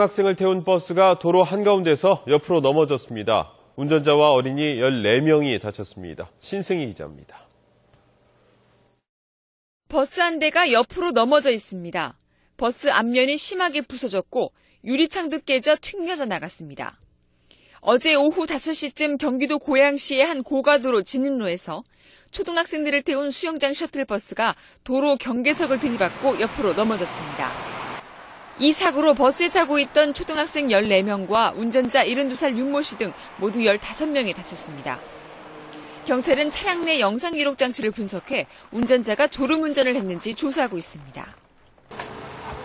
학생을 태운 버스가 도로 한가운데서 옆으로 넘어졌습니다. 운전자와 어린이 14명이 다쳤습니다. 신승희 기자입니다. 버스 한 대가 옆으로 넘어져 있습니다. 버스 앞면이 심하게 부서졌고 유리창도 깨져 튕겨져 나갔습니다. 어제 오후 5시쯤 경기도 고양시의 한 고가도로 진입로에서 초등학생들을 태운 수영장 셔틀버스가 도로 경계석을 들이받고 옆으로 넘어졌습니다. 이 사고로 버스에 타고 있던 초등학생 14명과 운전자 72살 윤모 씨 등 모두 15명이 다쳤습니다. 경찰은 차량 내 영상 기록 장치를 분석해 운전자가 졸음운전을 했는지 조사하고 있습니다.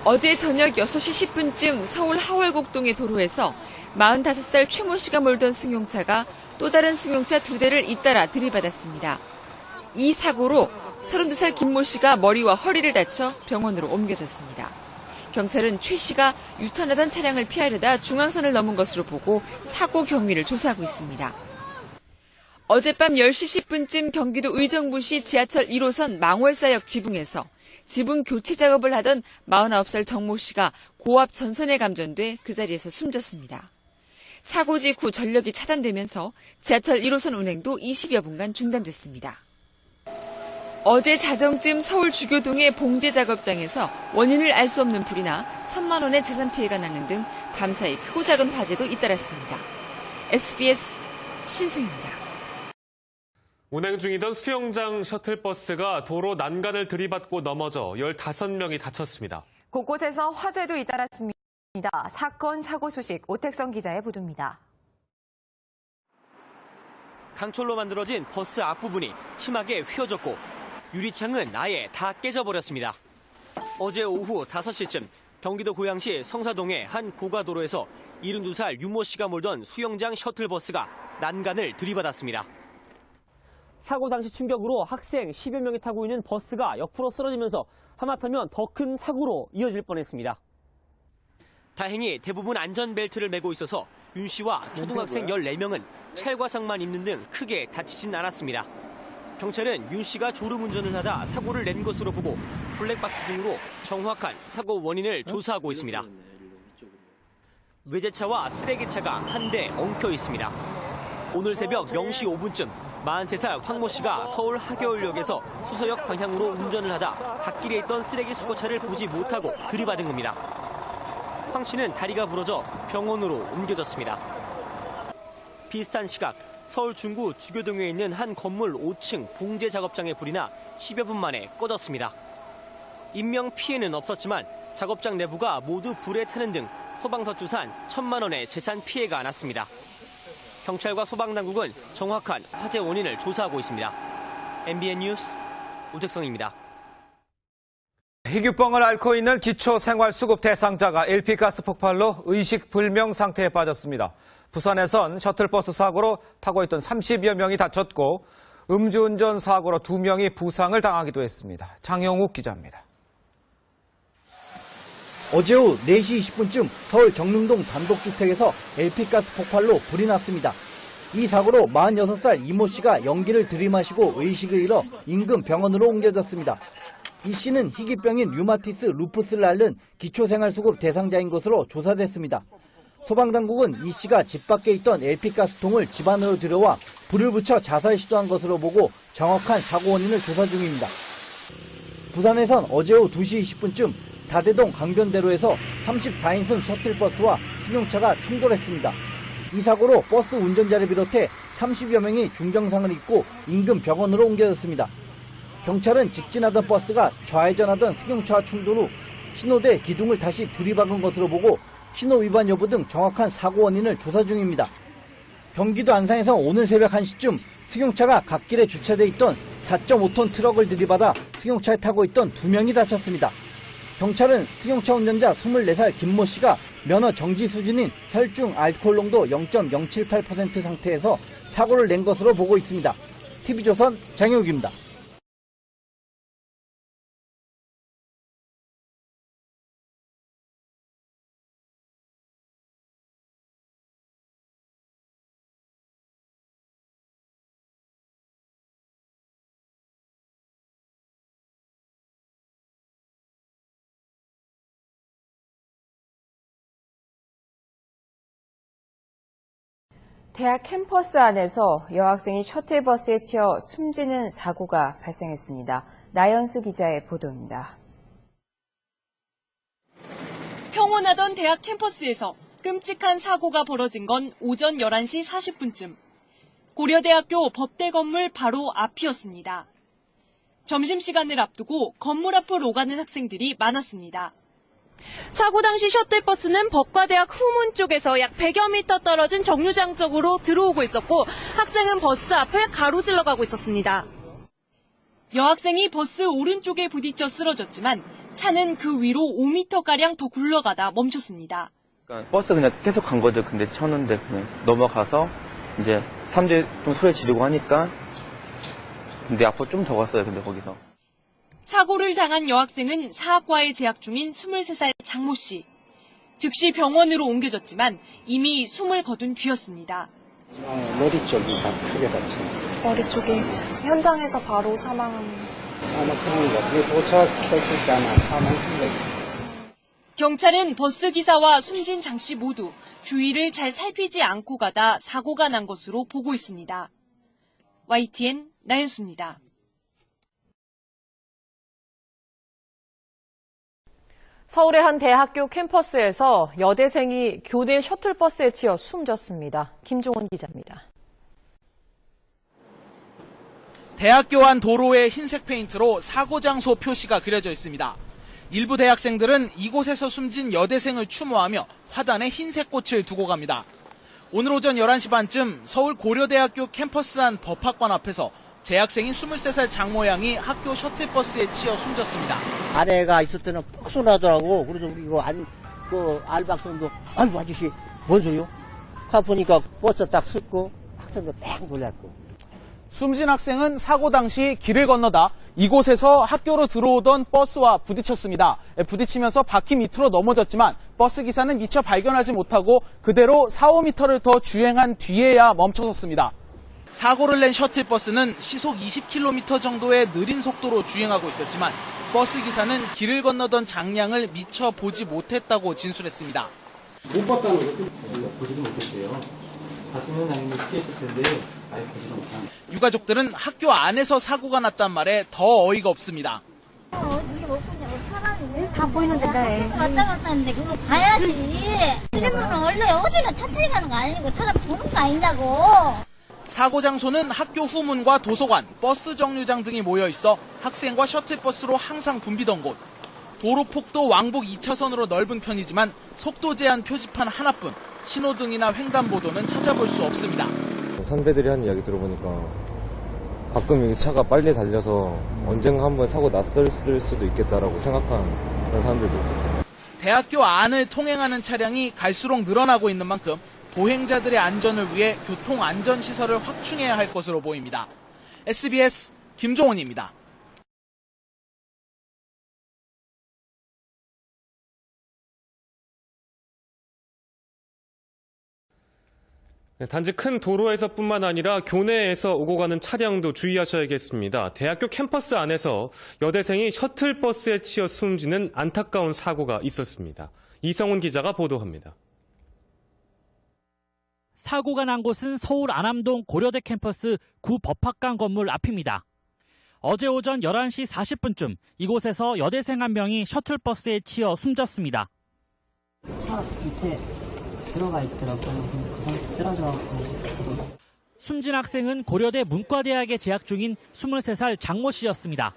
어제 저녁 6시 10분쯤 서울 하월곡동의 도로에서 45살 최모 씨가 몰던 승용차가 또 다른 승용차 2대를 잇따라 들이받았습니다. 이 사고로 32살 김모 씨가 머리와 허리를 다쳐 병원으로 옮겨졌습니다. 경찰은 최 씨가 유턴하던 차량을 피하려다 중앙선을 넘은 것으로 보고 사고 경위를 조사하고 있습니다. 어젯밤 10시 10분쯤 경기도 의정부시 지하철 1호선 망월사역 지붕에서 지붕 교체 작업을 하던 49살 정모 씨가 고압 전선에 감전돼 그 자리에서 숨졌습니다. 사고 직후 전력이 차단되면서 지하철 1호선 운행도 20여 분간 중단됐습니다. 어제 자정쯤 서울 주교동의 봉제 작업장에서 원인을 알 수 없는 불이 나 1,000만 원의 재산 피해가 나는 등 밤사이 크고 작은 화재도 잇따랐습니다. SBS 신승입니다. 운행 중이던 수영장 셔틀버스가 도로 난간을 들이받고 넘어져 15명이 다쳤습니다. 곳곳에서 화재도 잇따랐습니다. 사건 사고 소식 오택성 기자의 보도입니다. 강철로 만들어진 버스 앞부분이 심하게 휘어졌고 유리창은 아예 다 깨져버렸습니다. 어제 오후 5시쯤 경기도 고양시 성사동의 한 고가도로에서 72살 윤모 씨가 몰던 수영장 셔틀버스가 난간을 들이받았습니다. 사고 당시 충격으로 학생 10여 명이 타고 있는 버스가 옆으로 쓰러지면서 하마터면 더 큰 사고로 이어질 뻔했습니다. 다행히 대부분 안전벨트를 매고 있어서 윤 씨와 초등학생 14명은 찰과상만 입는 등 크게 다치진 않았습니다. 경찰은 윤 씨가 졸음운전을 하다 사고를 낸 것으로 보고 블랙박스 등으로 정확한 사고 원인을 조사하고 있습니다. 외제차와 쓰레기차가 한 대 엉켜 있습니다. 오늘 새벽 0시 5분쯤 43살 황모 씨가 서울 하겨울역에서 수서역 방향으로 운전을 하다 갓길에 있던 쓰레기 수거차를 보지 못하고 들이받은 겁니다. 황 씨는 다리가 부러져 병원으로 옮겨졌습니다. 비슷한 시각 서울 중구 주교동에 있는 한 건물 5층 봉제 작업장의 불이 나 10여 분 만에 꺼졌습니다. 인명 피해는 없었지만 작업장 내부가 모두 불에 타는 등 소방서 추산 1,000만 원의 재산 피해가 났습니다. 경찰과 소방당국은 정확한 화재 원인을 조사하고 있습니다. MBN 뉴스 오택성입니다. 희귀병을 앓고 있는 기초생활수급 대상자가 LP가스 폭발로 의식불명 상태에 빠졌습니다. 부산에선 셔틀버스 사고로 타고 있던 30여 명이 다쳤고 음주운전 사고로 2명이 부상을 당하기도 했습니다. 장영욱 기자입니다. 어제 오후 4시 20분쯤 서울 경릉동 단독주택에서 LP가스 폭발로 불이 났습니다. 이 사고로 46살 이모 씨가 연기를 들이마시고 의식을 잃어 인근 병원으로 옮겨졌습니다. 이 씨는 희귀병인 류마티스 루푸스를 앓는 기초생활수급 대상자인 것으로 조사됐습니다. 소방당국은 이 씨가 집 밖에 있던 LP가스통을 집 안으로 들여와 불을 붙여 자살 시도한 것으로 보고 정확한 사고 원인을 조사 중입니다. 부산에선 어제 오후 2시 20분쯤 다대동 강변대로에서 34인승 셔틀버스와 승용차가 충돌했습니다. 이 사고로 버스 운전자를 비롯해 30여 명이 중경상을 입고 인근 병원으로 옮겨졌습니다. 경찰은 직진하던 버스가 좌회전하던 승용차와 충돌 후 신호대 기둥을 다시 들이박은 것으로 보고 신호 위반 여부 등 정확한 사고 원인을 조사 중입니다. 경기도 안산에서 오늘 새벽 1시쯤 승용차가 갓길에 주차돼 있던 4.5톤 트럭을 들이받아 승용차에 타고 있던 2명이 다쳤습니다. 경찰은 승용차 운전자 24살 김모 씨가 면허 정지 수준인 혈중 알코올 농도 0.078% 상태에서 사고를 낸 것으로 보고 있습니다. TV조선 장혁입니다. 대학 캠퍼스 안에서 여학생이 셔틀버스에 치여 숨지는 사고가 발생했습니다. 나연수 기자의 보도입니다. 평온하던 대학 캠퍼스에서 끔찍한 사고가 벌어진 건 오전 11시 40분쯤. 고려대학교 법대 건물 바로 앞이었습니다. 점심시간을 앞두고 건물 앞을 오가는 학생들이 많았습니다. 사고 당시 셔틀버스는 법과대학 후문 쪽에서 약 100여 미터 떨어진 정류장 쪽으로 들어오고 있었고 학생은 버스 앞을 가로질러 가고 있었습니다. 여학생이 버스 오른쪽에 부딪혀 쓰러졌지만 차는 그 위로 5미터가량 더 굴러가다 멈췄습니다. 그러니까 버스 그냥 계속 간 거죠. 근데 쳤는데 그냥 넘어가서 이제 사람들이 좀 소리 지르고 하니까 근데 앞으로 좀 더 갔어요. 근데 거기서. 사고를 당한 여학생은 사학과에 재학 중인 23살 장모 씨. 즉시 병원으로 옮겨졌지만 이미 숨을 거둔 뒤였습니다. 머리 쪽이 다 크게 다칩니다. 머리 쪽이 현장에서 바로 사망한. 아마 그런 거. 도착했을 때 아마 사망한 거예요. 경찰은 버스 기사와 숨진 장 씨 모두 주위를 잘 살피지 않고 가다 사고가 난 것으로 보고 있습니다. YTN 나연수입니다. 서울의 한 대학교 캠퍼스에서 여대생이 교내 셔틀버스에 치여 숨졌습니다. 김종원 기자입니다. 대학교 안 도로에 흰색 페인트로 사고 장소 표시가 그려져 있습니다. 일부 대학생들은 이곳에서 숨진 여대생을 추모하며 화단에 흰색 꽃을 두고 갑니다. 오늘 오전 11시 반쯤 서울 고려대학교 캠퍼스 안 법학관 앞에서 재학생인 23살 장모 양이 학교 셔틀버스에 치여 숨졌습니다. 아내가 있을 때는 푹 쏘나더라고. 그래서 우리 이거 알박생도 아이고 아저씨 뭔 소리요? 가보니까 버스 딱 섰고 학생도 뺑 놀랐고. 숨진 학생은 사고 당시 길을 건너다 이곳에서 학교로 들어오던 버스와 부딪혔습니다. 부딪히면서 바퀴 밑으로 넘어졌지만 버스 기사는 미처 발견하지 못하고 그대로 4, 5m를 더 주행한 뒤에야 멈춰섰습니다. 사고를 낸 셔틀버스는 시속 20km 정도의 느린 속도로 주행하고 있었지만 버스 기사는 길을 건너던 장량을 미처 보지 못했다고 진술했습니다. 못 봤다는 것도 보지도 못했어요. 봤으면 당연히 피했을 텐데 아예 보지도 못한. 유가족들은 학교 안에서 사고가 났단 말에 더 어이가 없습니다. 이게 못 보냐고 사람이 다 보이는데 왔다 갔다 하는데 그거 봐야지. 그러면 원래 어디나 천천히 가는 거 아니고 사람 보는 거 아니냐고. 사고 장소는 학교 후문과 도서관, 버스 정류장 등이 모여 있어 학생과 셔틀버스로 항상 붐비던 곳. 도로폭도 왕복 2차선으로 넓은 편이지만 속도 제한 표지판 하나뿐 신호등이나 횡단보도는 찾아볼 수 없습니다. 선배들이 하는 이야기 들어보니까 가끔 이 차가 빨리 달려서 언젠가 한번 사고 났을 수도 있겠다라고 생각하는 그런 사람들도 있고. 대학교 안을 통행하는 차량이 갈수록 늘어나고 있는 만큼 보행자들의 안전을 위해 교통안전시설을 확충해야 할 것으로 보입니다. SBS 김종원입니다. 단지 큰 도로에서뿐만 아니라 교내에서 오고 가는 차량도 주의하셔야겠습니다. 대학교 캠퍼스 안에서 여대생이 셔틀버스에 치여 숨지는 안타까운 사고가 있었습니다. 이성훈 기자가 보도합니다. 사고가 난 곳은 서울 안암동 고려대 캠퍼스 구 법학관 건물 앞입니다. 어제 오전 11시 40분쯤 이곳에서 여대생 한 명이 셔틀버스에 치여 숨졌습니다. 차 밑에 들어가 있더라고요. 그 상태 쓰러져갖고. 숨진 학생은 고려대 문과대학에 재학 중인 23살 장모 씨였습니다.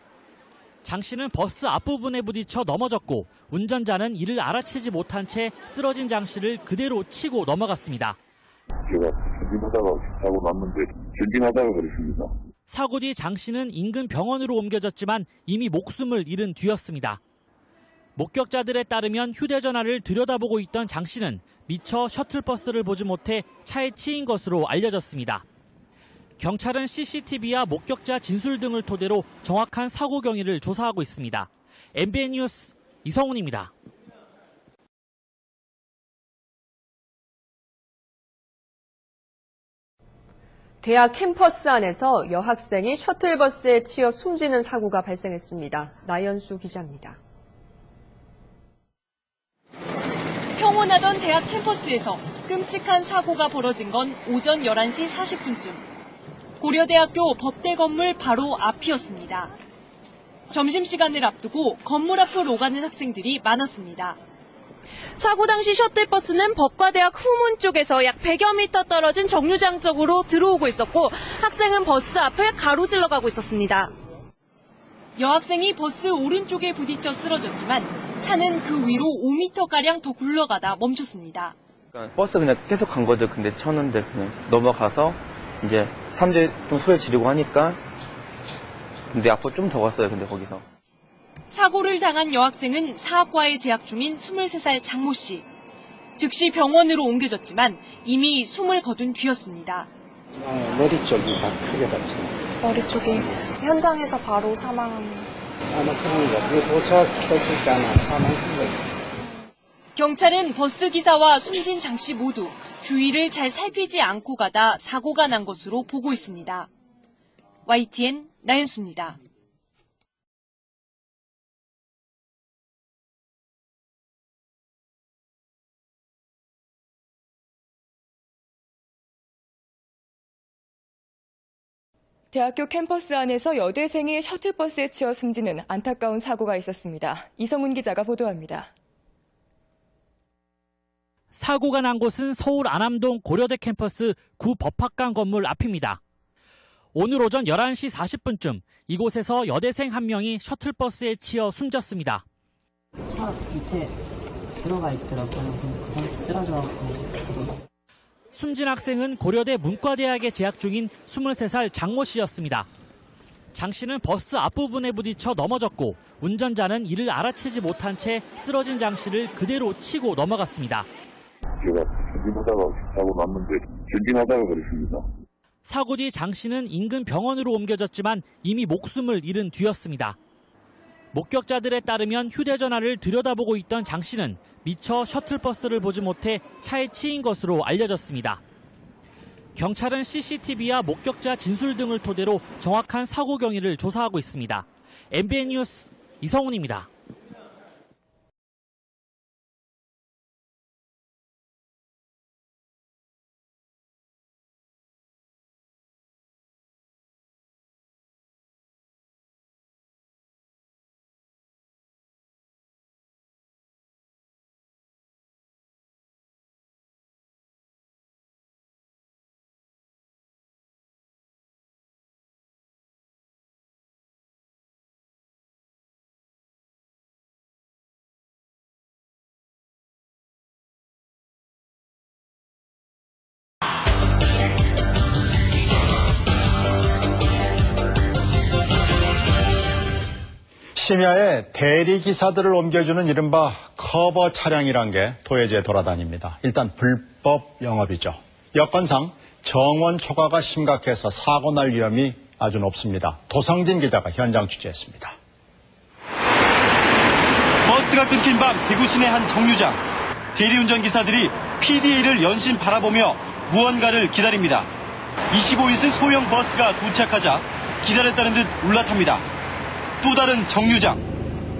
장 씨는 버스 앞부분에 부딪혀 넘어졌고 운전자는 이를 알아채지 못한 채 쓰러진 장 씨를 그대로 치고 넘어갔습니다. 제가 전진하다가 사고 났는데 전진하다가 그랬습니다. 사고 뒤 장 씨는 인근 병원으로 옮겨졌지만 이미 목숨을 잃은 뒤였습니다. 목격자들에 따르면 휴대전화를 들여다보고 있던 장 씨는 미처 셔틀버스를 보지 못해 차에 치인 것으로 알려졌습니다. 경찰은 CCTV와 목격자 진술 등을 토대로 정확한 사고 경위를 조사하고 있습니다. MBN 뉴스 이성훈입니다. 대학 캠퍼스 안에서 여학생이 셔틀버스에 치여 숨지는 사고가 발생했습니다. 나연수 기자입니다. 평온하던 대학 캠퍼스에서 끔찍한 사고가 벌어진 건 오전 11시 40분쯤. 고려대학교 법대 건물 바로 앞이었습니다. 점심시간을 앞두고 건물 앞을 오가는 학생들이 많았습니다. 사고 당시 셔틀버스는 법과대학 후문 쪽에서 약 100여 미터 떨어진 정류장 쪽으로 들어오고 있었고 학생은 버스 앞을 가로질러 가고 있었습니다. 여학생이 버스 오른쪽에 부딪혀 쓰러졌지만 차는 그 위로 5m가량 더 굴러가다 멈췄습니다. 그러니까 버스 그냥 계속 간 거죠. 근데 쳤는데 그냥 넘어가서 이제 사람들이 좀 소리 지르고 하니까 근데 앞으로 좀 더 갔어요. 근데 거기서. 사고를 당한 여학생은 사학과에 재학 중인 23살 장모 씨. 즉시 병원으로 옮겨졌지만 이미 숨을 거둔 뒤였습니다. 머리 쪽이 다 크게 다쳤네. 머리 쪽이 현장에서 바로 사망합니다. 아마 그런 거. 그게 도착했을 때 아마 사망한 거예요. 경찰은 버스 기사와 숨진 장 씨 모두 주위를 잘 살피지 않고 가다 사고가 난 것으로 보고 있습니다. YTN 나연수입니다. 대학교 캠퍼스 안에서 여대생이 셔틀버스에 치여 숨지는 안타까운 사고가 있었습니다. 이성훈 기자가 보도합니다. 사고가 난 곳은 서울 안암동 고려대 캠퍼스 구 법학관 건물 앞입니다. 오늘 오전 11시 40분쯤 이곳에서 여대생 한 명이 셔틀버스에 치여 숨졌습니다. 차 밑에 들어가 있더라고요. 그 상태 쓰러져갖고. 숨진 학생은 고려대 문과대학에 재학 중인 23살 장모 씨였습니다. 장 씨는 버스 앞부분에 부딪혀 넘어졌고 운전자는 이를 알아채지 못한 채 쓰러진 장 씨를 그대로 치고 넘어갔습니다. 제가 전진하다가 사고 났는데 전진하다가 그랬습니다. 사고 뒤 장 씨는 인근 병원으로 옮겨졌지만 이미 목숨을 잃은 뒤였습니다. 목격자들에 따르면 휴대전화를 들여다보고 있던 장 씨는 미처 셔틀버스를 보지 못해 차에 치인 것으로 알려졌습니다. 경찰은 CCTV와 목격자 진술 등을 토대로 정확한 사고 경위를 조사하고 있습니다. MBN 뉴스 이성훈입니다. 심야에 대리기사들을 옮겨주는 이른바 커버 차량이란 게 도예지에 돌아다닙니다. 일단 불법 영업이죠. 여건상 정원 초과가 심각해서 사고 날 위험이 아주 높습니다. 도상진 기자가 현장 취재했습니다. 버스가 끊긴 밤 대구 시내 한 정류장. 대리운전 기사들이 PDA를 연신 바라보며 무언가를 기다립니다. 25인승 소형 버스가 도착하자 기다렸다는 듯 올라탑니다. 또 다른 정류장.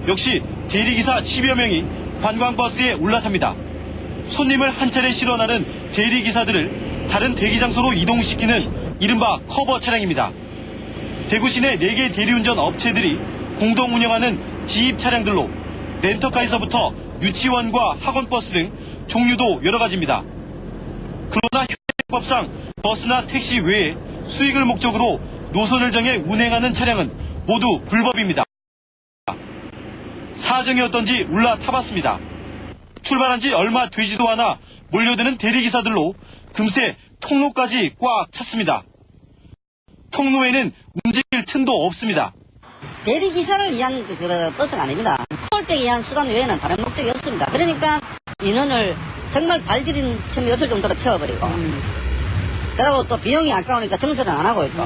역시 대리기사 10여 명이 관광버스에 올라탑니다. 손님을 한 차례 실어나는 대리기사들을 다른 대기장소로 이동시키는 이른바 커버 차량입니다. 대구 시내 4개 대리운전 업체들이 공동 운영하는 지입 차량들로 렌터카에서부터 유치원과 학원버스 등 종류도 여러 가지입니다. 그러나 현행법상 버스나 택시 외에 수익을 목적으로 노선을 정해 운행하는 차량은 모두 불법입니다. 사정이 어떤지 올라타봤습니다. 출발한 지 얼마 되지도 않아 몰려드는 대리기사들로 금세 통로까지 꽉 찼습니다. 통로에는 움직일 틈도 없습니다. 대리기사를 위한 버스가 아닙니다. 콜백에 의한 수단 외에는 다른 목적이 없습니다. 그러니까 인원을 정말 발디딘 틈이 없을 정도로 태워버리고 그리고 또 비용이 아까우니까 정설은 안 하고 있고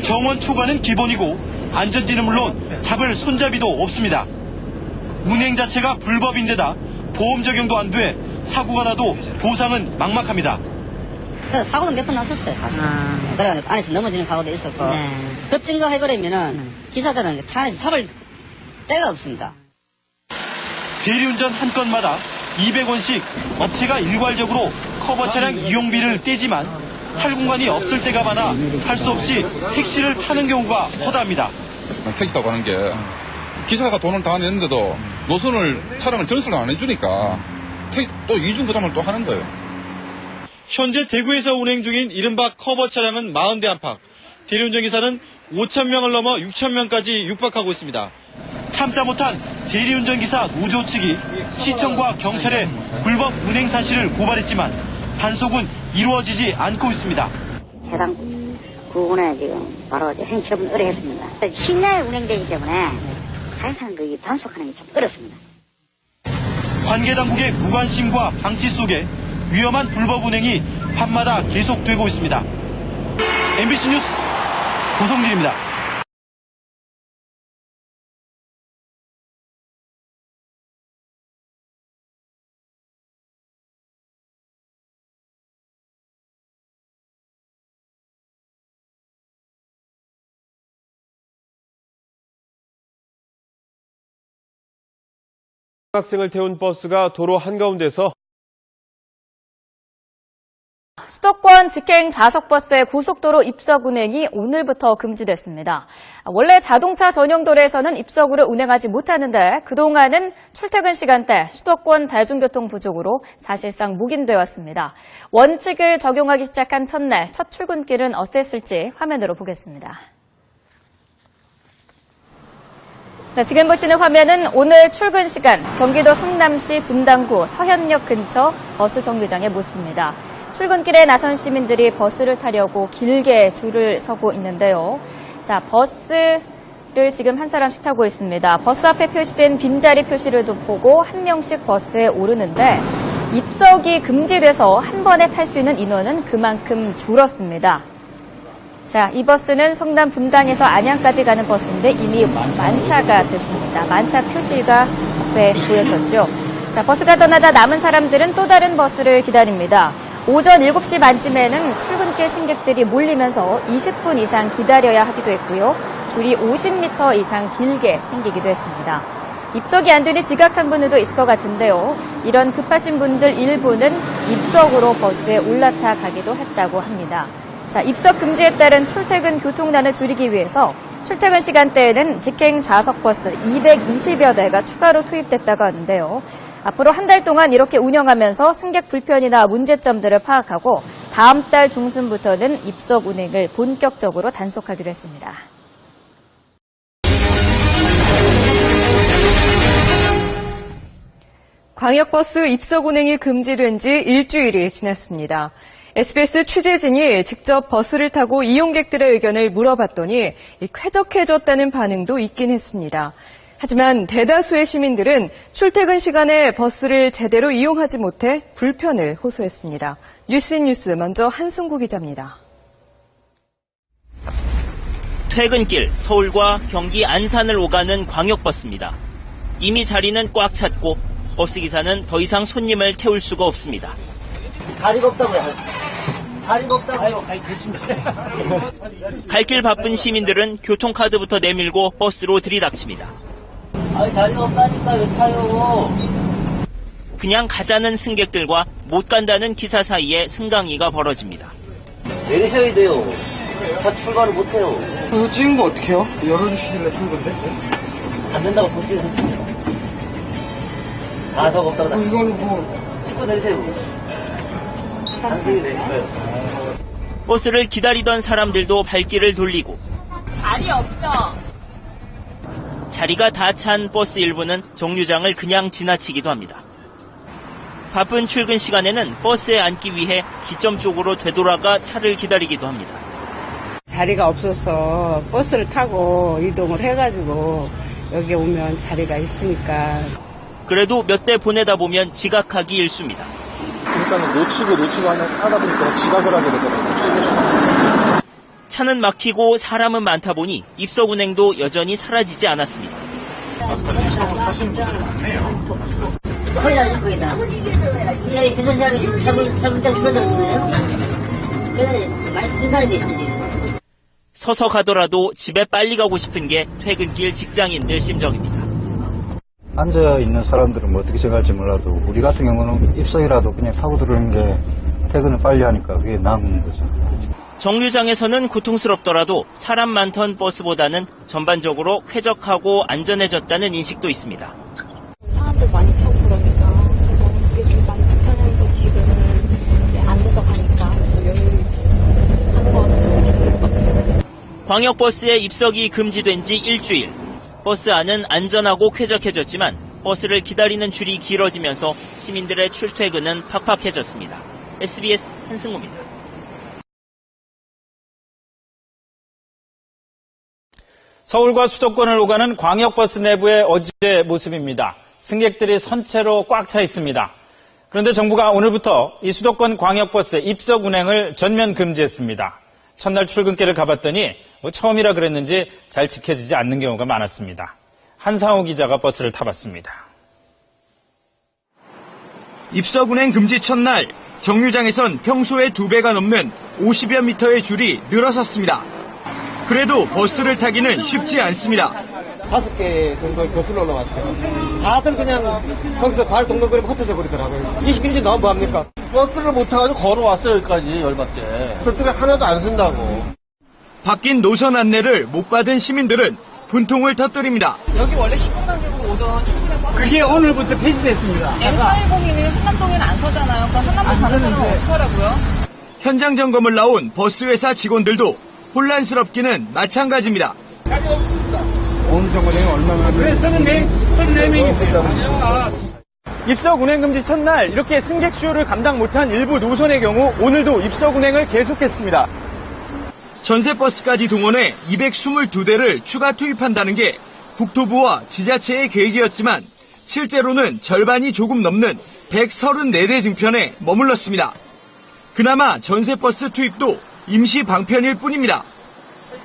정원 초과는 기본이고 안전띠는 물론 잡을 손잡이도 없습니다. 운행 자체가 불법인데다 보험 적용도 안 돼 사고가 나도 보상은 막막합니다. 사고도 몇 번 났었어요, 사실. 그래가지고 안에서 넘어지는 사고도 있었고 급증거 해버리면은 기사들은 차 안에서 잡을 데가 없습니다. 대리운전 한 건마다 200원씩 업체가 일괄적으로 커버 차량 이용비를 떼지만 탈 공간이 없을 때가 많아 할 수 없이 택시를 타는 경우가 허다합니다. 택시 타고 가는 게 기사가 돈을 다 냈는데도 노선을 차량을 전수를 안 해주니까 또 이중 부담을 또 하는 거예요. 현재 대구에서 운행 중인 이른바 커버 차량은 40대 안팎. 대리운전기사는 5,000명을 넘어 6,000명까지 육박하고 있습니다. 참다 못한 대리운전기사 노조 측이 시청과 경찰에 불법 운행 사실을 고발했지만 단속은 이루어지지 않고 있습니다. 해당 구간에 지금 바로 행처분 의뢰했습니다. 시내에 운행되기 때문에 사실상 단속하는 게 좀 어렵습니다. 관계당국의 무관심과 방치 속에 위험한 불법 운행이 밤마다 계속되고 있습니다. MBC 뉴스 고성진입니다. 학생을 태운 버스가 도로 한가운데서 수도권 직행 좌석버스의 고속도로 입석 운행이 오늘부터 금지됐습니다. 원래 자동차 전용 도로에서는 입석으로 운행하지 못하는데 그동안은 출퇴근 시간대 수도권 대중교통 부족으로 사실상 묵인되었습니다. 원칙을 적용하기 시작한 첫날 첫 출근길은 어땠을지 화면으로 보겠습니다. 네, 지금 보시는 화면은 오늘 출근 시간 경기도 성남시 분당구 서현역 근처 버스 정류장의 모습입니다. 출근길에 나선 시민들이 버스를 타려고 길게 줄을 서고 있는데요. 자, 버스를 지금 한 사람씩 타고 있습니다. 버스 앞에 표시된 빈자리 표시를 보고 한 명씩 버스에 오르는데 입석이 금지돼서 한 번에 탈 수 있는 인원은 그만큼 줄었습니다. 자, 이 버스는 성남 분당에서 안양까지 가는 버스인데 이미 만차가 됐습니다. 만차 표시가 앞에 보였었죠. 자, 버스가 떠나자 남은 사람들은 또 다른 버스를 기다립니다. 오전 7시 반쯤에는 출근길 승객들이 몰리면서 20분 이상 기다려야 하기도 했고요. 줄이 50m 이상 길게 생기기도 했습니다. 입석이 안 되니 지각한 분들도 있을 것 같은데요. 이런 급하신 분들 일부는 입석으로 버스에 올라타 가기도 했다고 합니다. 자, 입석 금지에 따른 출퇴근 교통난을 줄이기 위해서 출퇴근 시간대에는 직행 좌석버스 220여 대가 추가로 투입됐다고 하는데요. 앞으로 한 달 동안 이렇게 운영하면서 승객 불편이나 문제점들을 파악하고 다음 달 중순부터는 입석 운행을 본격적으로 단속하기로 했습니다. 광역버스 입석 운행이 금지된 지 일주일이 지났습니다. SBS 취재진이 직접 버스를 타고 이용객들의 의견을 물어봤더니 쾌적해졌다는 반응도 있긴 했습니다. 하지만 대다수의 시민들은 출퇴근 시간에 버스를 제대로 이용하지 못해 불편을 호소했습니다. 뉴스 먼저 한승구 기자입니다. 퇴근길 서울과 경기 안산을 오가는 광역버스입니다. 이미 자리는 꽉 찼고 버스기사는 더 이상 손님을 태울 수가 없습니다. 다리가 없다고요. 다리가 없다고요. 갈 길 바쁜 시민들은 교통카드부터 내밀고 버스로 들이닥칩니다. 자리가 없다니까 왜 타요? 그냥 가자는 승객들과 못 간다는 기사 사이에 승강이가 벌어집니다. 내리셔야 돼요. 차 출발을 못해요. 이거 찍은 거 어떻게 해요? 열어주시길래 준 건데? 안 된다고 손 찍으셨습니다. 좌석 없다고. 이거는 뭐. 찍고 내리세요. 당신이 내리세요. 버스를 기다리던 사람들도 발길을 돌리고 자리 없죠? 자리가 다 찬 버스 일부는 정류장을 그냥 지나치기도 합니다. 바쁜 출근 시간에는 버스에 앉기 위해 기점 쪽으로 되돌아가 차를 기다리기도 합니다. 자리가 없어서 버스를 타고 이동을 해가지고 여기 오면 자리가 있으니까. 그래도 몇 대 보내다 보면 지각하기 일쑤입니다. 일단은 놓치고 하다 보니까 지각을 하게 되더라고요. 차는 막히고 사람은 많다 보니 입석 운행도 여전히 사라지지 않았습니다. 입석을 타시는 분들이 많네요. 거기다. 저희 배선 시간이 8분짜리 줄어들었거든요. 그래서 많이 분산이 돼 있어, 지금. 서서 가더라도 집에 빨리 가고 싶은 게 퇴근길 직장인들 심정입니다. 앉아있는 사람들은 뭐 어떻게 생각할지 몰라도 우리 같은 경우는 입석이라도 그냥 타고 들어오는 게 퇴근을 빨리 하니까 그게 나은 거죠. 정류장에서는 고통스럽더라도 사람 많던 버스보다는 전반적으로 쾌적하고 안전해졌다는 인식도 있습니다. 사람들 많이 차고 그러니까 그래서 그게 좀 많이 불편했는데 지금은 이제 앉아서 가니까 여유 하는 것 같아서 좋은 것 같아요. 광역버스의 입석이 금지된 지 일주일. 버스 안은 안전하고 쾌적해졌지만 버스를 기다리는 줄이 길어지면서 시민들의 출퇴근은 팍팍해졌습니다. SBS 한승우입니다. 서울과 수도권을 오가는 광역버스 내부의 어제 모습입니다. 승객들이 선체로 꽉 차 있습니다. 그런데 정부가 오늘부터 이 수도권 광역버스 입석 운행을 전면 금지했습니다. 첫날 출근길을 가봤더니 처음이라 그랬는지 잘 지켜지지 않는 경우가 많았습니다. 한상호 기자가 버스를 타봤습니다. 입석 운행 금지 첫날 정류장에선 평소의 2배가 넘는 50여 미터의 줄이 늘어섰습니다. 그래도 버스를 타기는 쉽지 않습니다. 5개 정도 거슬러 올라왔죠. 다들 그냥 거기서 발 동동거리고 흩어져 버리더라고요. 20분째 나면 뭐합니까? 버스를 못 타가지고 걸어왔어요, 여기까지, 열받게. 저쪽에 하나도 안 쓴다고. 바뀐 노선 안내를 못 받은 시민들은 분통을 터뜨립니다. 여기 원래 10분간 격으로 오던 출근의 버스. 그게 오늘부터 폐지됐습니다. M410이는 한남동에는 안 서잖아요. 그럼 한남동 가는 사람은 어떡하라고요? 현장 점검을 나온 버스 회사 직원들도 혼란스럽기는 마찬가지입니다. 오늘 정거장이 얼마나 왜 34명인데요? 입석 운행 금지 첫날 이렇게 승객 수요를 감당 못한 일부 노선의 경우 오늘도 입석 운행을 계속했습니다. 전세버스까지 동원해 222대를 추가 투입한다는 게 국토부와 지자체의 계획이었지만 실제로는 절반이 조금 넘는 134대 증편에 머물렀습니다. 그나마 전세버스 투입도 임시 방편일 뿐입니다.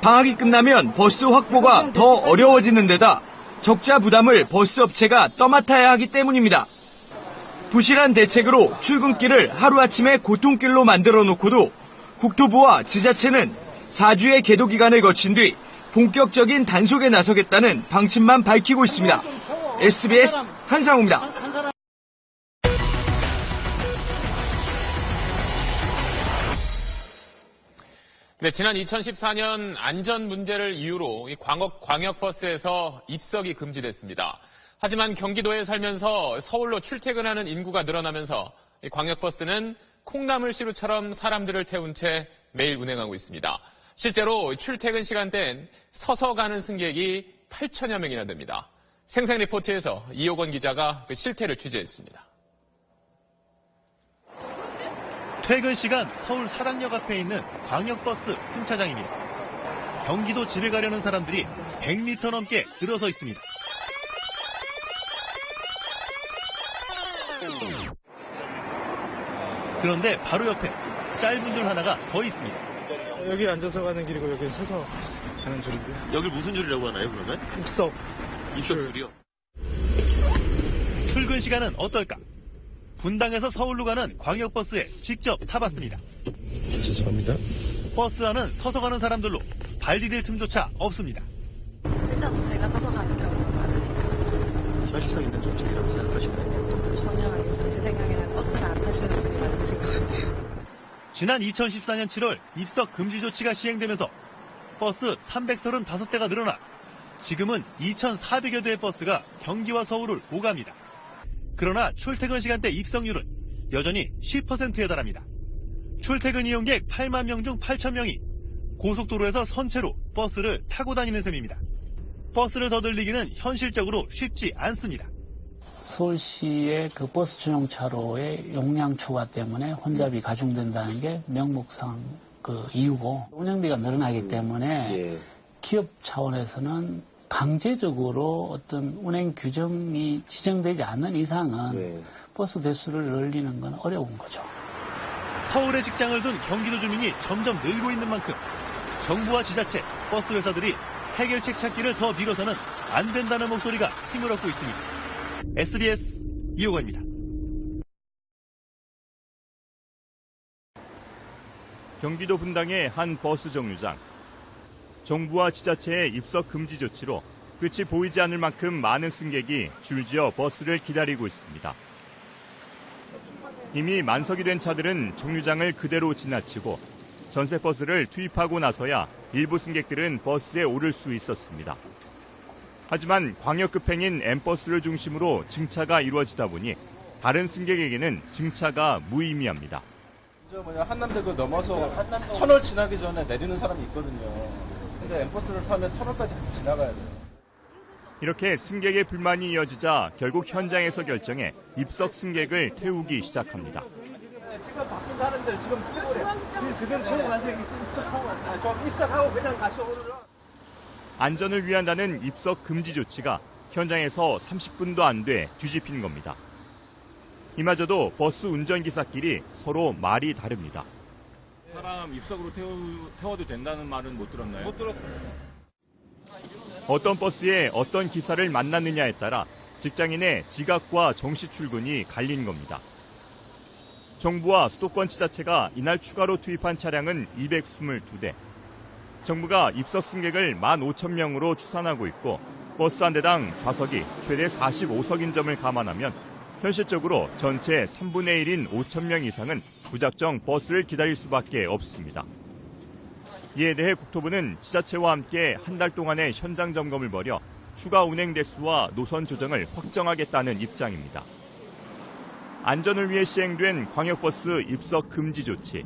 방학이 끝나면 버스 확보가 더 어려워지는 데다 적자 부담을 버스 업체가 떠맡아야 하기 때문입니다. 부실한 대책으로 출근길을 하루아침에 고통길로 만들어 놓고도 국토부와 지자체는 4주의 계도 기간을 거친 뒤 본격적인 단속에 나서겠다는 방침만 밝히고 있습니다. SBS 한상우입니다. 네, 지난 2014년 안전 문제를 이유로 이 광역버스에서 입석이 금지됐습니다. 하지만 경기도에 살면서 서울로 출퇴근하는 인구가 늘어나면서 이 광역버스는 콩나물시루처럼 사람들을 태운 채 매일 운행하고 있습니다. 실제로 출퇴근 시간대엔 서서 가는 승객이 8천여 명이나 됩니다. 생생 리포트에서 이호건 기자가 그 실태를 취재했습니다. 퇴근 시간 서울 사당역 앞에 있는 광역버스 승차장입니다. 경기도 집에 가려는 사람들이 100m 넘게 늘어서 있습니다. 그런데 바로 옆에 짧은 줄 하나가 더 있습니다. 여기 앉아서 가는 길이고 여기 서서 가는 줄이고요. 여길 무슨 줄이라고 하나요, 그러면? 입석 줄이요? 출근 시간은 어떨까? 분당에서 서울로 가는 광역버스에 직접 타봤습니다. 죄송합니다. 버스 안은 서서 가는 사람들로 발 디딜 틈조차 없습니다. 일단 제가 서서 가는 경우가 많으니까. 사실상 있는 정책이라고 생각하시나요? 전혀 아니죠. 제 생각에는 버스를 안 타시는 분이 많으신 것 같아요. 지난 2014년 7월 입석 금지 조치가 시행되면서 버스 335대가 늘어나 지금은 2,400여 대의 버스가 경기와 서울을 오갑니다. 그러나 출퇴근 시간대 입석률은 여전히 10%에 달합니다. 출퇴근 이용객 8만 명 중 8천 명이 고속도로에서 선체로 버스를 타고 다니는 셈입니다. 버스를 더 늘리기는 현실적으로 쉽지 않습니다. 서울시의 그 버스 전용 차로의 용량 초과 때문에 혼잡이 가중된다는 게 명목상 그 이유고 운영비가 늘어나기 때문에 기업 차원에서는 강제적으로 어떤 운행 규정이 지정되지 않는 이상은 버스 대수를 늘리는 건 어려운 거죠. 서울에 직장을 둔 경기도 주민이 점점 늘고 있는 만큼 정부와 지자체, 버스 회사들이 해결책 찾기를 더 미뤄서는 안 된다는 목소리가 힘을 얻고 있습니다. SBS 이호건입니다. 경기도 분당의 한 버스 정류장. 정부와 지자체의 입석 금지 조치로 끝이 보이지 않을 만큼 많은 승객이 줄지어 버스를 기다리고 있습니다. 이미 만석이 된 차들은 정류장을 그대로 지나치고 전세버스를 투입하고 나서야 일부 승객들은 버스에 오를 수 있었습니다. 하지만 광역급행인 M버스를 중심으로 증차가 이루어지다 보니 다른 승객에게는 증차가 무의미합니다. 한남대교 넘어서 터널 지나기 전에 내리는 사람이 있거든요. 근데 M버스를 타면 터널까지 지나가야 돼요. 이렇게 승객의 불만이 이어지자 결국 현장에서 결정해 입석 승객을 태우기 시작합니다. 지금 바쁜 사람들 지금 그전 보고 가세요. 입석하고 그냥 가셔. 안전을 위한다는 입석 금지 조치가 현장에서 30분도 안 돼 뒤집힌 겁니다. 이마저도 버스 운전기사끼리 서로 말이 다릅니다. 사람 입석으로 태워도 된다는 말은 못 들었나요? 못 들었어요. 어떤 버스에 어떤 기사를 만났느냐에 따라 직장인의 지각과 정시 출근이 갈린 겁니다. 정부와 수도권 지자체가 이날 추가로 투입한 차량은 222대. 정부가 입석 승객을 15,000명으로 추산하고 있고 버스 한 대당 좌석이 최대 45석인 점을 감안하면 현실적으로 전체 3분의 1인 5,000명 이상은 무작정 버스를 기다릴 수밖에 없습니다. 이에 대해 국토부는 지자체와 함께 한 달 동안의 현장 점검을 벌여 추가 운행 대수와 노선 조정을 확정하겠다는 입장입니다. 안전을 위해 시행된 광역버스 입석 금지 조치.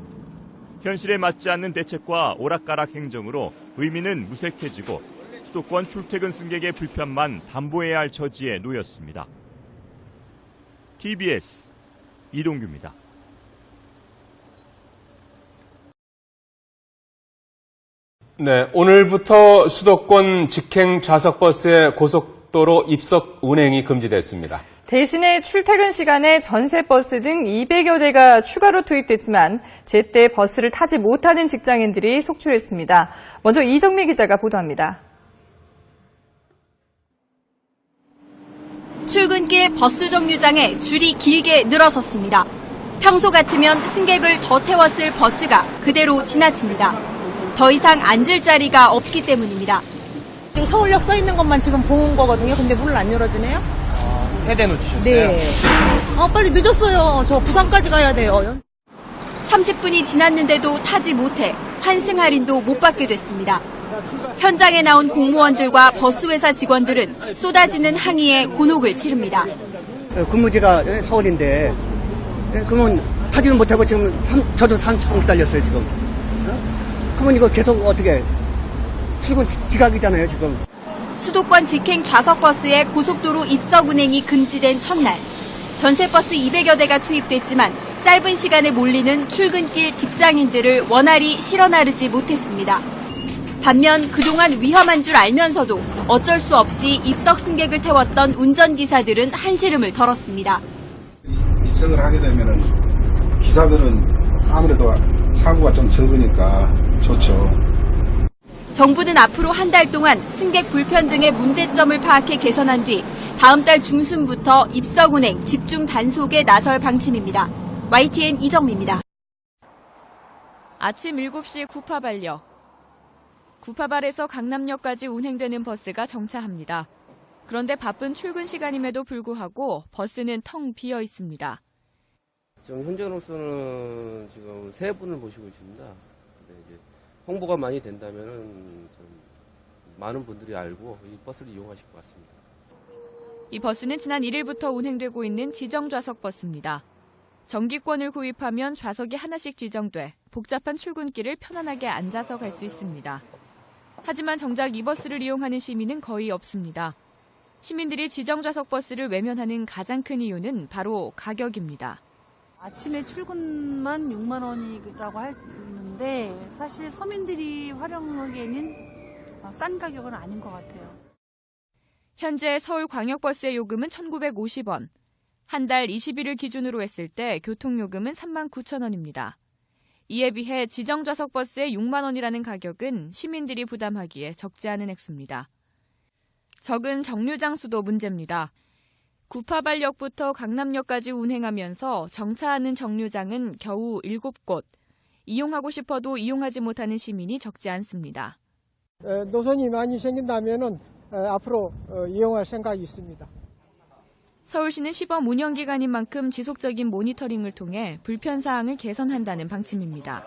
현실에 맞지 않는 대책과 오락가락 행정으로 의미는 무색해지고 수도권 출퇴근 승객의 불편만 담보해야 할 처지에 놓였습니다. TBS 이동규입니다. 네, 오늘부터 수도권 직행 좌석버스의 고속도로 입석 운행이 금지됐습니다. 대신에 출퇴근 시간에 전세버스 등 200여 대가 추가로 투입됐지만 제때 버스를 타지 못하는 직장인들이 속출했습니다. 먼저 이정미 기자가 보도합니다. 출근길 버스 정류장에 줄이 길게 늘어섰습니다. 평소 같으면 승객을 더 태웠을 버스가 그대로 지나칩니다. 더 이상 앉을 자리가 없기 때문입니다. 서울역 써 있는 것만 지금 본 거거든요. 근데 문을 안 열어주네요. 세대 놓치셨어요? 네. 빨리 늦었어요. 저 부산까지 가야 돼요. 30분이 지났는데도 타지 못해 환승 할인도 못 받게 됐습니다. 현장에 나온 공무원들과 버스회사 직원들은 쏟아지는 항의에 곤혹을 치릅니다. 근무지가 서울인데 그러면 타지는 못하고 지금 저도 30분 기다렸어요 지금. 그러면 이거 계속 어떻게 출근 지각이잖아요 지금. 수도권 직행 좌석버스의 고속도로 입석 운행이 금지된 첫날 전세버스 200여 대가 투입됐지만 짧은 시간에 몰리는 출근길 직장인들을 원활히 실어 나르지 못했습니다. 반면 그동안 위험한 줄 알면서도 어쩔 수 없이 입석 승객을 태웠던 운전기사들은 한시름을 덜었습니다. 입석을 하게 되면은 기사들은 아무래도 사고가 좀 적으니까 좋죠. 정부는 앞으로 한 달 동안 승객 불편 등의 문제점을 파악해 개선한 뒤 다음 달 중순부터 입석 운행 집중 단속에 나설 방침입니다. YTN 이정미입니다. 아침 7시 구파발역. 구파발에서 강남역까지 운행되는 버스가 정차합니다. 그런데 바쁜 출근 시간임에도 불구하고 버스는 텅 비어 있습니다. 지금 현재로서는 지금 3분을 모시고 있습니다. 근데 이제 홍보가 많이 된다면은 좀 많은 분들이 알고 이 버스를 이용하실 것 같습니다. 이 버스는 지난 1일부터 운행되고 있는 지정 좌석 버스입니다. 정기권을 구입하면 좌석이 하나씩 지정돼 복잡한 출근길을 편안하게 앉아서 갈 수 있습니다. 하지만 정작 이 버스를 이용하는 시민은 거의 없습니다. 시민들이 지정 좌석 버스를 외면하는 가장 큰 이유는 바로 가격입니다. 아침에 출근만 6만 원이라고 했는데 사실 서민들이 활용하기에는 싼 가격은 아닌 것 같아요. 현재 서울광역버스의 요금은 1,950원. 한 달 20일을 기준으로 했을 때 교통요금은 39,000원입니다. 이에 비해 지정좌석 버스의 6만 원이라는 가격은 시민들이 부담하기에 적지 않은 액수입니다. 적은 정류장 수도 문제입니다. 구파발역부터 강남역까지 운행하면서 정차하는 정류장은 겨우 7곳. 이용하고 싶어도 이용하지 못하는 시민이 적지 않습니다. 노선이 많이 생긴다면은 앞으로 이용할 생각이 있습니다. 서울시는 시범 운영 기간인 만큼 지속적인 모니터링을 통해 불편 사항을 개선한다는 방침입니다.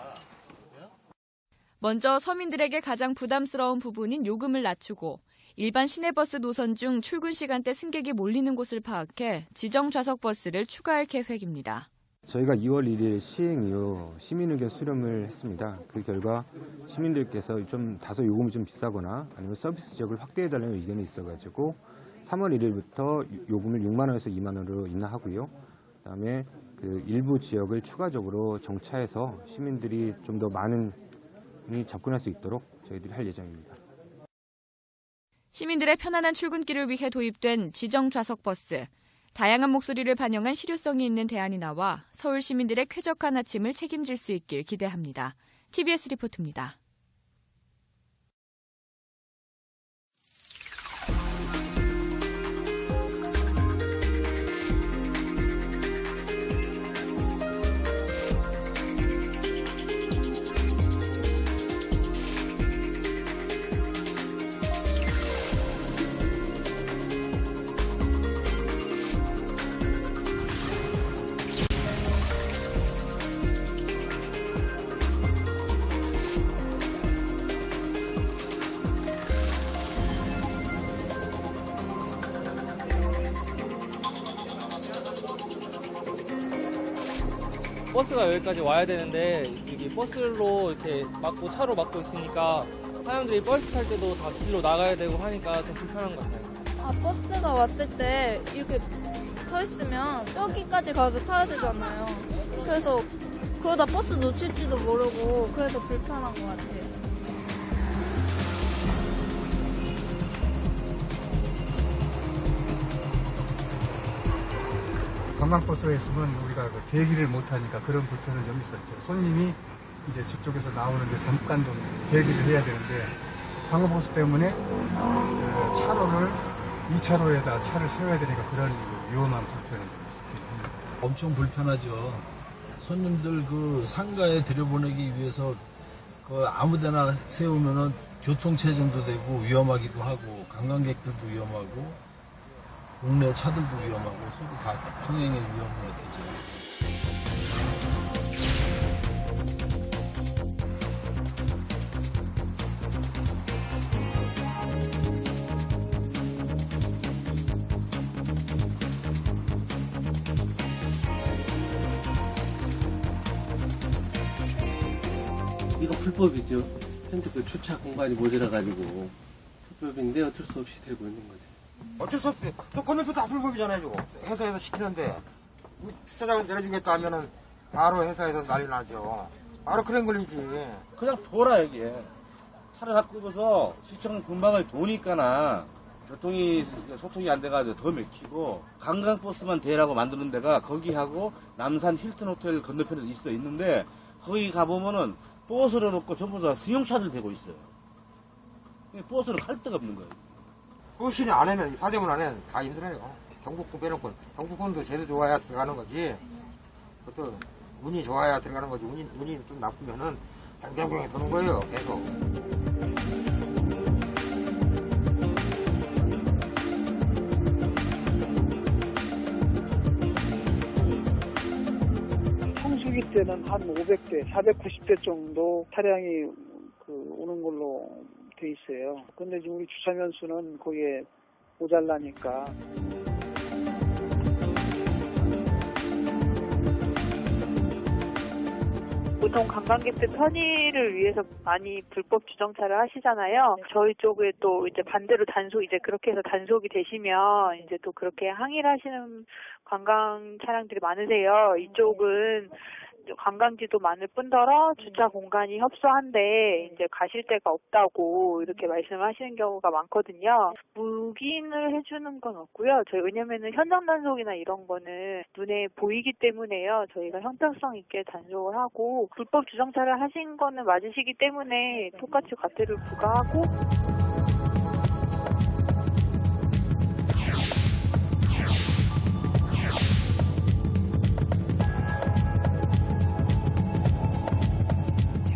먼저 서민들에게 가장 부담스러운 부분인 요금을 낮추고 일반 시내버스 노선 중 출근 시간대 승객이 몰리는 곳을 파악해 지정 좌석 버스를 추가할 계획입니다. 저희가 2월 1일 시행 이후 시민의견 수렴을 했습니다. 그 결과 시민들께서 좀 다소 요금이 좀 비싸거나 아니면 서비스 지역을 확대해달라는 의견이 있어가지고 3월 1일부터 요금을 6만 원에서 2만 원으로 인하하고요. 그다음에 그 일부 지역을 추가적으로 정차해서 시민들이 좀 더 많은 접근할 수 있도록 저희들이 할 예정입니다. 시민들의 편안한 출근길을 위해 도입된 지정 좌석 버스. 다양한 목소리를 반영한 실효성이 있는 대안이 나와 서울 시민들의 쾌적한 아침을 책임질 수 있길 기대합니다. TBS 리포트입니다. 버스가 여기까지 와야 되는데 여기 버스로 이렇게 막고 차로 막고 있으니까 사람들이 버스 탈 때도 다 길로 나가야 되고 하니까 좀 불편한 것 같아요. 버스가 왔을 때 이렇게 서 있으면 저기까지 가서 타야 되잖아요. 그래서 그러다 버스 놓칠지도 모르고 그래서 불편한 것 같아요. 관광버스에 있으면 우리가 대기를 못하니까 그런 불편은 좀 있었죠. 손님이 이제 저쪽에서 나오는데 잠깐 좀 대기를 해야 되는데 관광버스 때문에 차로를 2차로에다 차를 세워야 되니까 그런 위험한 불편이 있었긴 합니다. 엄청 불편하죠. 손님들 그 상가에 들여보내기 위해서 그 아무데나 세우면은 교통체증도 되고 위험하기도 하고 관광객들도 위험하고 국내 차들도 위험하고 서로 다 통행에 위험을 느끼죠. 이거 불법이죠. 핸드폰 주차 공간이 모자라가지고 불법인데 어쩔 수 없이 되고 있는 거죠. 어쩔 수 없어요. 저 건너편 다 불법이잖아요, 저거. 회사에서 시키는데, 주차장을 내려주겠다 하면은, 바로 회사에서 난리 나죠. 바로 그런 걸리지. 그냥 돌아, 여기에. 차를 다 끄고서 시청 근방을 도니까나, 소통이 안 돼가지고 더 막히고, 관광버스만 대라고 만드는 데가 거기하고 남산 힐튼 호텔 건너편에 있는데, 거기 가보면은 버스를 놓고 전부 다 승용차들 대고 있어요. 버스를 갈 데가 없는 거예요. 버스는 안에는, 사대문 안에는 다 힘들어요. 경복궁 빼놓고, 경복궁도 제도 좋아야 들어가는 거지. 그것도 운이 좋아야 들어가는 거지. 운이 좀 나쁘면은 뱅뱅뱅 도는 거예요, 계속. 성수기 때는 한 500대, 490대 정도 차량이 오는 걸로 돼 있어요. 근데 지금 우리 주차면 수는 거기에 모자라니까. 보통 관광객들 편의를 위해서 많이 불법 주정차를 하시잖아요. 저희 쪽에 또 이제 반대로 이제 그렇게 해서 단속이 되시면 이제 또 그렇게 항의를 하시는 관광 차량들이 많으세요. 이쪽은 관광지도 많을 뿐더러 주차 공간이 협소한데 이제 가실 데가 없다고 이렇게 말씀하시는 경우가 많거든요. 묵인을 해주는 건 없고요. 왜냐면은 현장 단속이나 이런 거는 눈에 보이기 때문에요. 저희가 형평성 있게 단속을 하고 불법 주정차를 하신 거는 맞으시기 때문에 똑같이 과태료를 부과하고.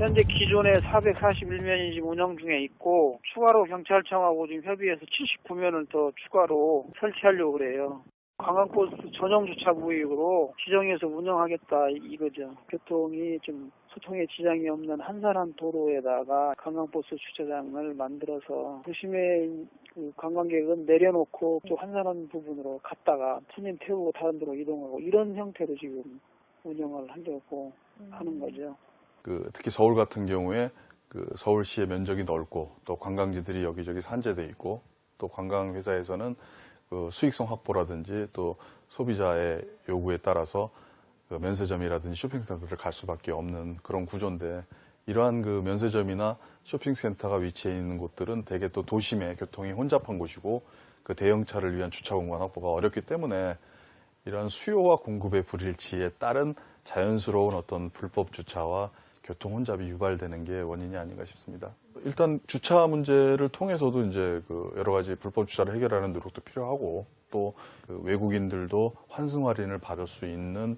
현재 기존에 441면이 지금 운영 중에 있고 추가로 경찰청하고 지금 협의해서 79면을 더 추가로 설치하려고 그래요. 관광버스 전용 주차 구역으로 지정해서 운영하겠다 이거죠. 교통이 좀 소통에 지장이 없는 한산한 도로에다가 관광버스 주차장을 만들어서 도심에 관광객은 내려놓고 또 한산한 부분으로 갔다가 손님 태우고 다른 데로 이동하고 이런 형태로 지금 운영을 하려고 하는 거죠. 특히 서울 같은 경우에 서울시의 면적이 넓고 또 관광지들이 여기저기 산재돼 있고 또 관광회사에서는 수익성 확보라든지 또 소비자의 요구에 따라서 면세점이라든지 쇼핑센터를 갈 수밖에 없는 그런 구조인데 이러한 면세점이나 쇼핑센터가 위치해 있는 곳들은 대개 또 도심의 교통이 혼잡한 곳이고 그 대형차를 위한 주차 공간 확보가 어렵기 때문에 이러한 수요와 공급의 불일치에 따른 자연스러운 어떤 불법 주차와 교통 혼잡이 유발되는 게 원인이 아닌가 싶습니다. 일단 주차 문제를 통해서도 이제 여러 가지 불법 주차를 해결하는 노력도 필요하고 또 외국인들도 환승 할인을 받을 수 있는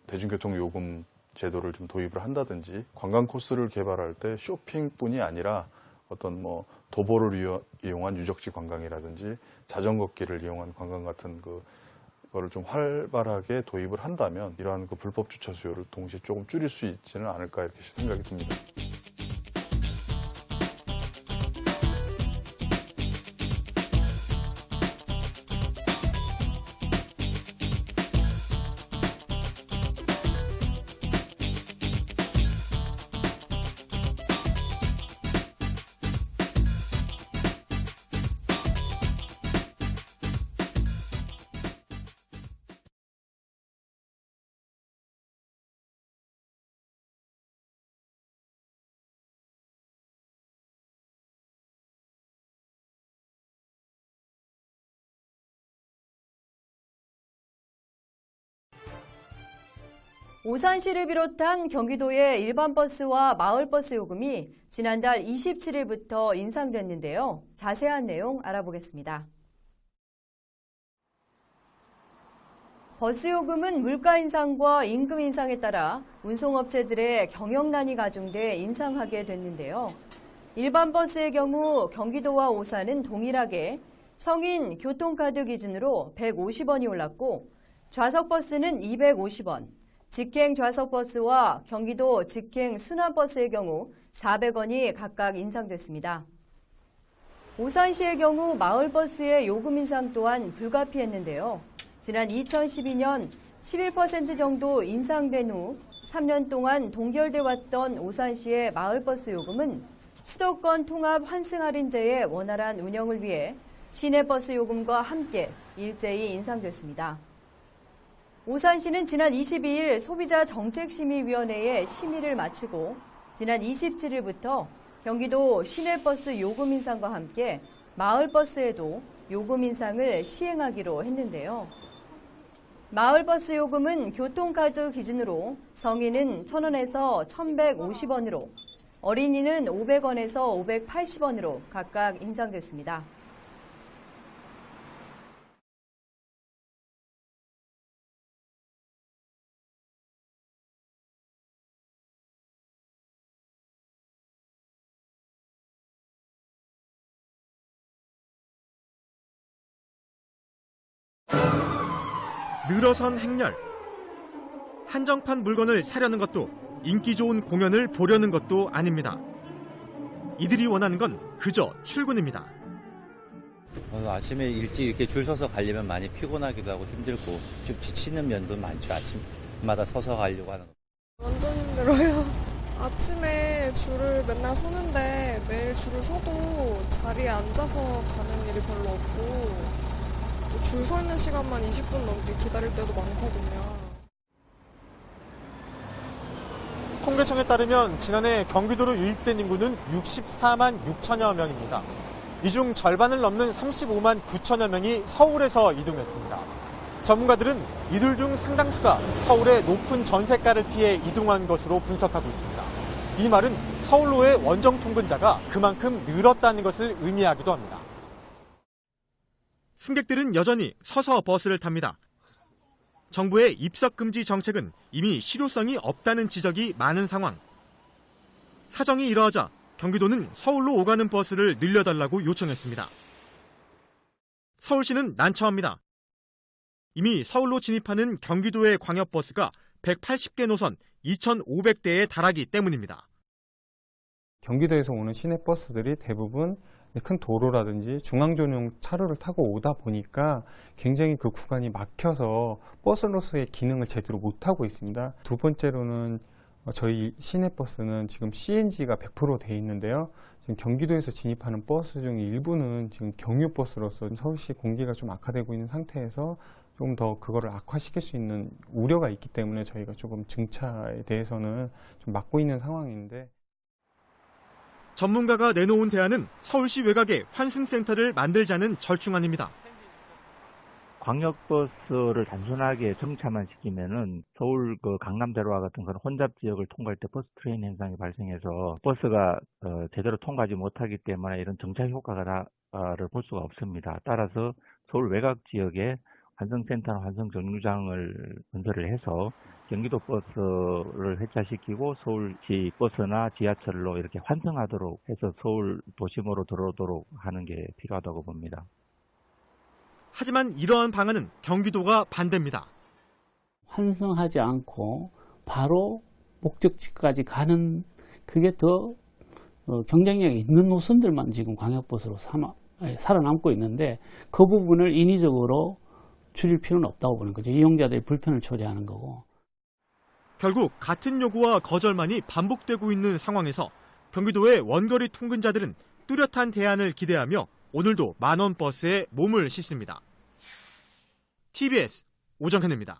대중교통 요금 제도를 좀 도입을 한다든지 관광 코스를 개발할 때 쇼핑뿐이 아니라 어떤 도보를 이용한 유적지 관광이라든지 자전거길을 이용한 관광 같은 그거를 좀 활발하게 도입을 한다면 이러한 불법 주차 수요를 동시에 조금 줄일 수 있지는 않을까 이렇게 생각이 듭니다. 오산시를 비롯한 경기도의 일반 버스와 마을버스 요금이 지난달 27일부터 인상됐는데요. 자세한 내용 알아보겠습니다. 버스 요금은 물가 인상과 임금 인상에 따라 운송업체들의 경영난이 가중돼 인상하게 됐는데요. 일반 버스의 경우 경기도와 오산은 동일하게 성인 교통카드 기준으로 150원이 올랐고 좌석버스는 250원, 직행 좌석버스와 경기도 직행 순환버스의 경우 400원이 각각 인상됐습니다. 오산시의 경우 마을버스의 요금 인상 또한 불가피했는데요. 지난 2012년 11% 정도 인상된 후 3년 동안 동결돼 왔던 오산시의 마을버스 요금은 수도권 통합 환승 할인제의 원활한 운영을 위해 시내버스 요금과 함께 일제히 인상됐습니다. 오산시는 지난 22일 소비자정책심의위원회에 심의를 마치고 지난 27일부터 경기도 시내버스 요금 인상과 함께 마을버스에도 요금 인상을 시행하기로 했는데요. 마을버스 요금은 교통카드 기준으로 성인은 1,000원에서 1,150원으로 어린이는 500원에서 580원으로 각각 인상됐습니다. 늘어선 행렬. 한정판 물건을 사려는 것도 인기 좋은 공연을 보려는 것도 아닙니다. 이들이 원하는 건 그저 출근입니다. 아침에 일찍 이렇게 줄 서서 가려면 많이 피곤하기도 하고 힘들고 좀 지치는 면도 많죠. 아침마다 서서 가려고 하는 거. 완전 힘들어요. 아침에 줄을 맨날 서는데 매일 줄을 서도 자리에 앉아서 가는 일이 별로 없고 줄 서 있는 시간만 20분 넘게 기다릴 때도 많거든요. 통계청에 따르면 지난해 경기도로 유입된 인구는 64만 6천여 명입니다. 이 중 절반을 넘는 35만 9천여 명이 서울에서 이동했습니다. 전문가들은 이들 중 상당수가 서울의 높은 전세가를 피해 이동한 것으로 분석하고 있습니다. 이 말은 서울로의 원정 통근자가 그만큼 늘었다는 것을 의미하기도 합니다. 승객들은 여전히 서서 버스를 탑니다. 정부의 입석금지 정책은 이미 실효성이 없다는 지적이 많은 상황. 사정이 이러하자 경기도는 서울로 오가는 버스를 늘려달라고 요청했습니다. 서울시는 난처합니다. 이미 서울로 진입하는 경기도의 광역버스가 180개 노선 2,500대에 달하기 때문입니다. 경기도에서 오는 시내버스들이 대부분 큰 도로라든지 중앙전용 차로를 타고 오다 보니까 굉장히 그 구간이 막혀서 버스로서의 기능을 제대로 못하고 있습니다. 두 번째로는 저희 시내버스는 지금 CNG가 100% 돼 있는데요. 지금 경기도에서 진입하는 버스 중 일부는 지금 경유버스로서 서울시 공기가 좀 악화되고 있는 상태에서 조금 더 그거를 악화시킬 수 있는 우려가 있기 때문에 저희가 조금 증차에 대해서는 좀 막고 있는 상황인데, 전문가가 내놓은 대안은 서울시 외곽에 환승센터를 만들자는 절충안입니다. 광역버스를 단순하게 정차만 시키면은 서울 강남대로와 같은 그런 혼잡 지역을 통과할 때 버스 트레인 현상이 발생해서 버스가 제대로 통과하지 못하기 때문에 이런 정차 효과를 볼 수가 없습니다. 따라서 서울 외곽 지역에 환승센터나 환승정류장을 건설을 해서 경기도 버스를 회차시키고 서울시 버스나 지하철로 이렇게 환승하도록 해서 서울 도심으로 들어오도록 하는 게 필요하다고 봅니다. 하지만 이러한 방안은 경기도가 반대입니다. 환승하지 않고 바로 목적지까지 가는 그게 더 경쟁력이 있는 노선들만 지금 광역버스로 살아남고 있는데 그 부분을 인위적으로 줄일 필요는 없다고 보는 거죠. 이용자들이 불편을 초래하는 거고. 결국 같은 요구와 거절만이 반복되고 있는 상황에서 경기도의 원거리 통근자들은 뚜렷한 대안을 기대하며 오늘도 만원 버스에 몸을 싣습니다. TBS 오정현입니다.